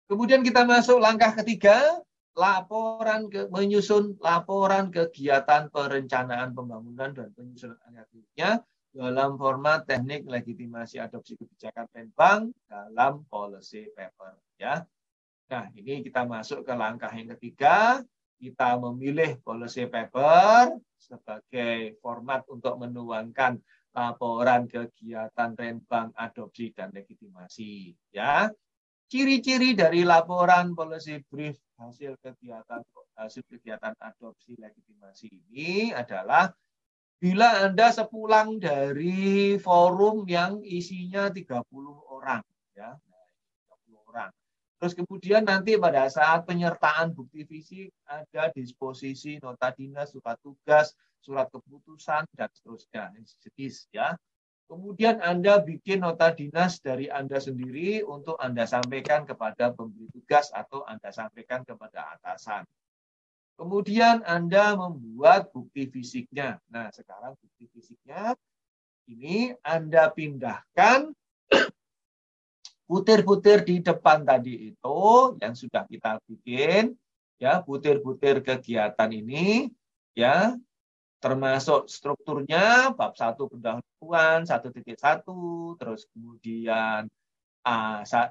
Kemudian kita masuk langkah ketiga, menyusun laporan kegiatan perencanaan pembangunan dan penyusunan anggarannya dalam format teknik legitimasi adopsi kebijakan Penbank dalam policy paper. Ya. Nah, ini kita masuk ke langkah yang ketiga. Kita memilih policy paper sebagai format untuk menuangkan laporan kegiatan Renbank adopsi dan legitimasi. Ya, ciri-ciri dari laporan policy brief hasil kegiatan adopsi legitimasi ini adalah bila Anda sepulang dari forum yang isinya 30 orang, ya, 30 orang. Terus kemudian nanti pada saat penyertaan bukti fisik ada disposisi nota dinas, surat tugas, surat keputusan dan seterusnya. Ya. Kemudian Anda bikin nota dinas dari Anda sendiri untuk Anda sampaikan kepada pemberi tugas atau Anda sampaikan kepada atasan. Kemudian Anda membuat bukti fisiknya. Nah, sekarang bukti fisiknya ini Anda pindahkan butir-butir di depan tadi itu yang sudah kita bikin, ya, butir-butir kegiatan ini, ya, termasuk strukturnya bab 1 pendahuluan 1.1, terus kemudian angka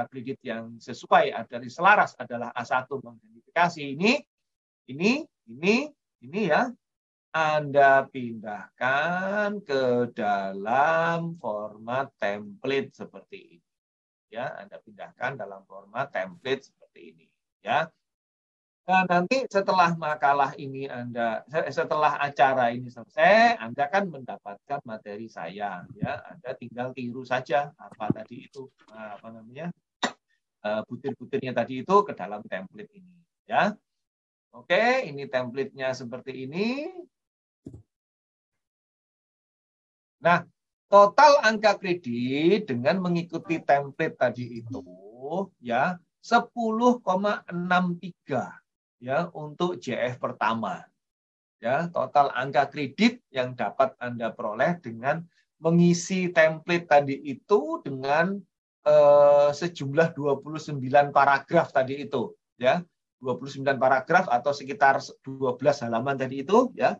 kredit yang sesuai dari selaras adalah A1 mengidentifikasi ini ya. Anda pindahkan ke dalam format template seperti ini. Ya, Anda pindahkan dalam format template seperti ini. Ya. Nah, nanti setelah makalah ini setelah acara ini selesai, Anda kan mendapatkan materi saya. Ya, Anda tinggal tiru saja apa tadi itu, apa namanya, butir-butirnya tadi itu ke dalam template ini. Ya. Oke, ini template-nya seperti ini. Nah, total angka kredit dengan mengikuti template tadi itu ya 10,63 ya untuk JF pertama. Ya, total angka kredit yang dapat Anda peroleh dengan mengisi template tadi itu dengan sejumlah 29 paragraf tadi itu, ya. 29 paragraf atau sekitar 12 halaman tadi itu, ya.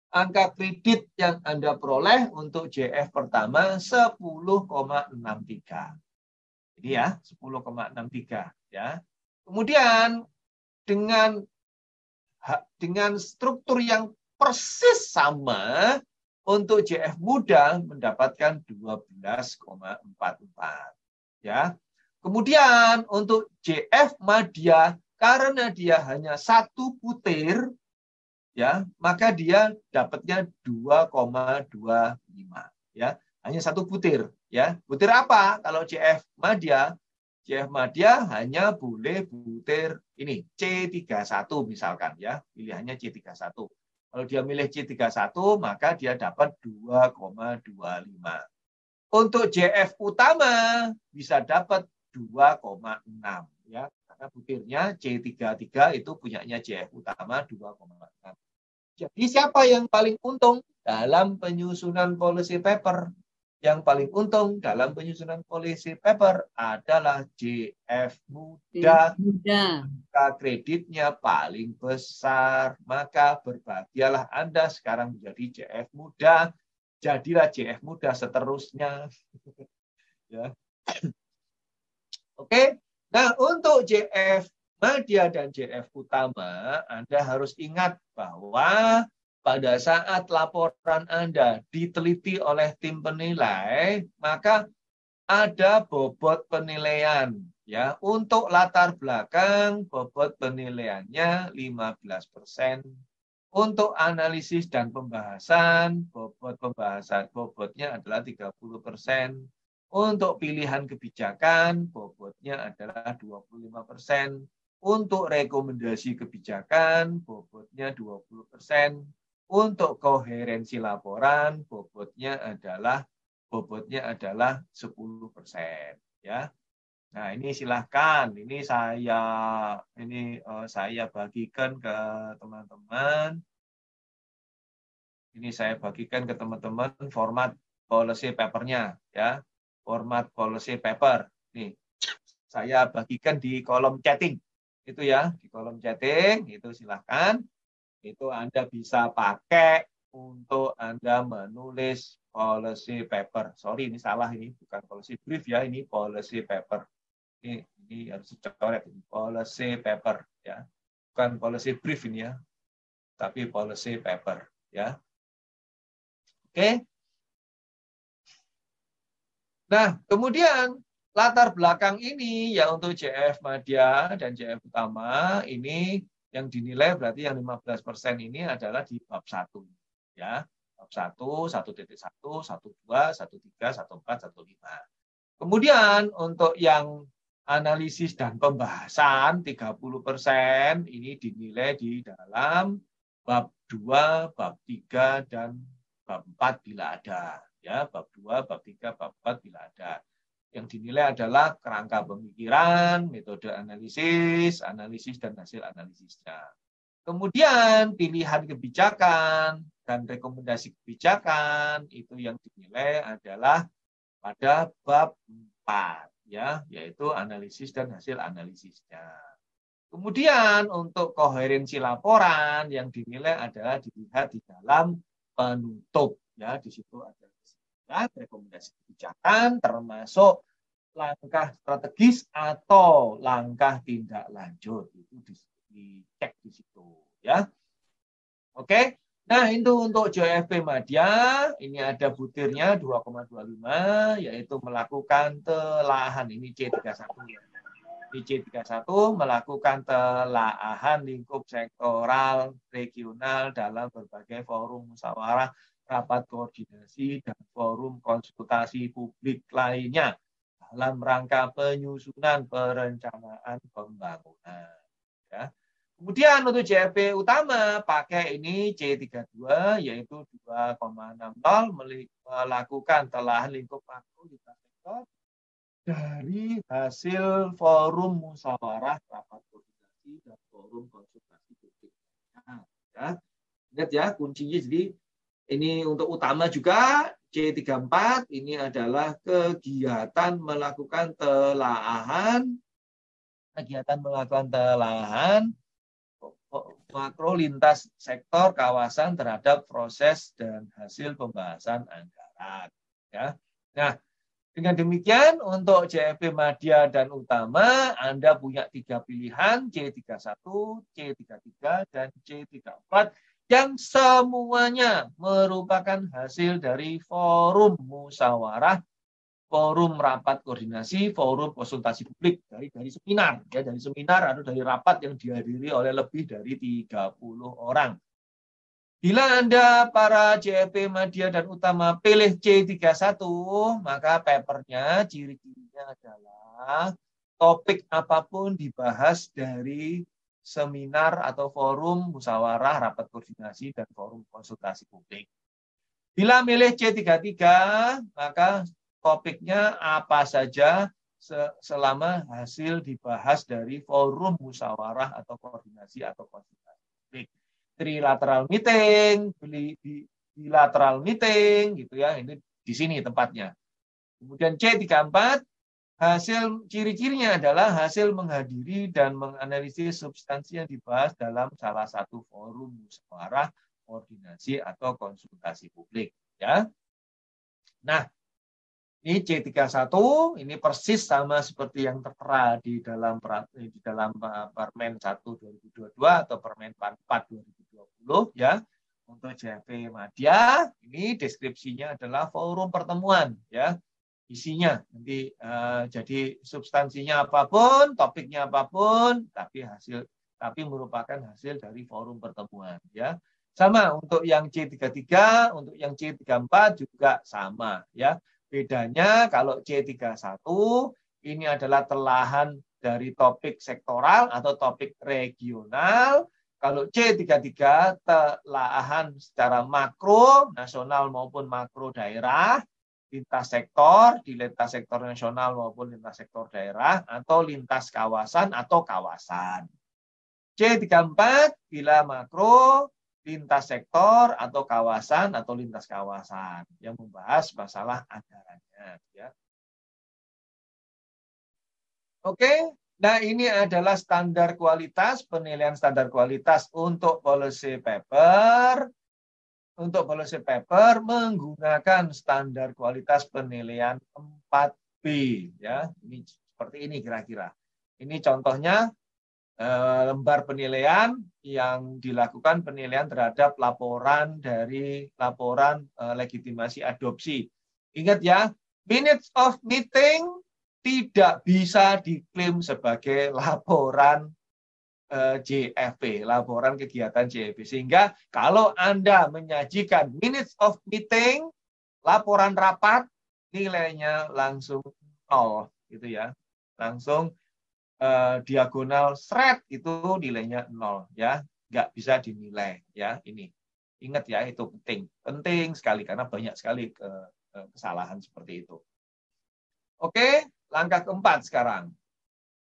Angka kredit yang Anda peroleh untuk JF pertama 10,63. Ini ya, 10,63 ya. Kemudian dengan struktur yang persis sama untuk JF muda mendapatkan 12,44 ya. Kemudian untuk JF madya karena dia hanya satu butir ya, maka dia dapatnya 2,25 ya. Hanya satu butir ya. Butir apa? Kalau JF madya hanya boleh butir ini C31 misalkan ya. Pilihannya C31. Kalau dia milih C31 maka dia dapat 2,25. Untuk JF utama bisa dapat 2,6 ya. Karena butirnya C33 itu punyanya JF utama 2,6. Jadi siapa yang paling untung dalam penyusunan policy paper? Yang paling untung dalam penyusunan policy paper adalah JF muda. Angka kreditnya paling besar. Maka berbahagialah Anda sekarang menjadi JF muda. Jadilah JF muda seterusnya. Ya. Oke. Nah, untuk JF madya dan JF utama, Anda harus ingat bahwa pada saat laporan Anda diteliti oleh tim penilai, maka ada bobot penilaian. Ya, untuk latar belakang, bobot penilaiannya 15%. Untuk analisis dan pembahasan, bobotnya adalah 30%. Untuk pilihan kebijakan, bobotnya adalah 25%. Untuk rekomendasi kebijakan, bobotnya 20%. Untuk koherensi laporan, bobotnya adalah 10%. Ya. Nah, ini silahkan. Ini saya bagikan ke teman-teman. Ini saya bagikan ke teman-teman format policy papernya, ya. Format policy paper. Nih. saya bagikan di kolom chatting. Itu ya, di kolom chatting, itu silahkan. Itu Anda bisa pakai untuk Anda menulis policy paper. Sorry, ini salah, ini bukan policy brief ya, ini policy paper. Ini harus dicoret, ini policy paper ya. Bukan policy brief ini ya, tapi policy paper ya. Oke. Nah, kemudian latar belakang ini ya untuk JF Madya dan JF Utama ini yang dinilai berarti yang 15% ini adalah di bab 1 ya. Bab 1, 1.1, 1.2, 1.3, 1.4, 1.5. Kemudian untuk yang analisis dan pembahasan 30% ini dinilai di dalam bab 2, bab 3 dan bab 4 bila ada. Ya, bab 2, bab 3, bab 4 bila ada. Yang dinilai adalah kerangka pemikiran, metode analisis, analisis dan hasil analisisnya. Kemudian pilihan kebijakan dan rekomendasi kebijakan itu yang dinilai adalah pada bab 4 ya, yaitu analisis dan hasil analisisnya. Kemudian untuk koherensi laporan yang dinilai adalah dilihat di dalam penutup ya, di situ ada rekomendasi kebijakan termasuk langkah strategis atau langkah tindak lanjut itu dicek di situ ya. Oke. Nah, itu untuk JFP Madya ini ada butirnya 2,25 yaitu melakukan telahan ini C31 ya. Di C31 melakukan telaahan lingkup sektoral regional dalam berbagai forum musyawarah rapat koordinasi dan forum konsultasi publik lainnya dalam rangka penyusunan perencanaan pembangunan. Ya. Kemudian untuk JFP utama pakai ini C32 yaitu 2,60 melakukan telahan lingkup makro lintas sektor dari hasil forum musyawarah rapat koordinasi dan forum konsultasi publik. Nah, ya. Ingat ya kuncinya jadi ini untuk utama juga C34 ini adalah kegiatan melakukan telaahan makro lintas sektor kawasan terhadap proses dan hasil pembahasan anggaran ya. Nah, dengan demikian untuk JFP Madya dan Utama Anda punya 3 pilihan C31, C33 dan C34 yang semuanya merupakan hasil dari forum musyawarah, forum rapat koordinasi, forum konsultasi publik dari seminar ya, dari seminar atau dari rapat yang dihadiri oleh lebih dari 30 orang. Bila Anda para JFP Madya dan Utama pilih C31, maka papernya ciri-cirinya adalah topik apapun dibahas dari seminar atau forum musyawarah rapat koordinasi dan forum konsultasi publik. Bila milih C33, maka topiknya apa saja selama hasil dibahas dari forum musyawarah atau koordinasi atau konsultasi publik. Trilateral meeting, bilateral meeting gitu ya. Ini di sini tempatnya. Kemudian C34 hasil ciri-cirinya adalah hasil menghadiri dan menganalisis substansi yang dibahas dalam salah satu forum musyawarah, koordinasi atau konsultasi publik ya. Nah, ini C31 ini persis sama seperti yang tertera di dalam Permen 1 2022 atau Permen 44 2020 ya. Untuk JFP Madya ini deskripsinya adalah forum pertemuan ya. Isinya nanti jadi substansinya apapun, topiknya apapun, tapi merupakan hasil dari forum pertemuan ya. Sama untuk yang C33, untuk yang C34 juga sama ya. Bedanya kalau C31 ini adalah telahan dari topik sektoral atau topik regional. Kalau C33 telahan secara makro, nasional maupun makro daerah. Lintas sektor, di lintas sektor nasional maupun lintas sektor daerah, atau lintas kawasan atau kawasan. C34 bila makro, lintas sektor atau kawasan atau lintas kawasan yang membahas masalah anggarannya. Ya. Oke, nah ini adalah standar kualitas, penilaian standar kualitas untuk policy paper. Untuk policy paper menggunakan standar kualitas penilaian 4B. Ya, ini seperti ini kira-kira. Ini contohnya lembar penilaian yang dilakukan penilaian terhadap laporan dari laporan legitimasi adopsi. Ingat ya, minutes of meeting tidak bisa diklaim sebagai laporan JFP, laporan kegiatan JFP. Sehingga kalau Anda menyajikan minutes of meeting, laporan rapat, nilainya langsung 0, gitu ya. Langsung diagonal thread itu nilainya 0, ya. Nggak bisa dinilai, ya. Ini. Ingat ya, itu penting. Penting sekali, karena banyak sekali kesalahan seperti itu. Oke, langkah keempat sekarang.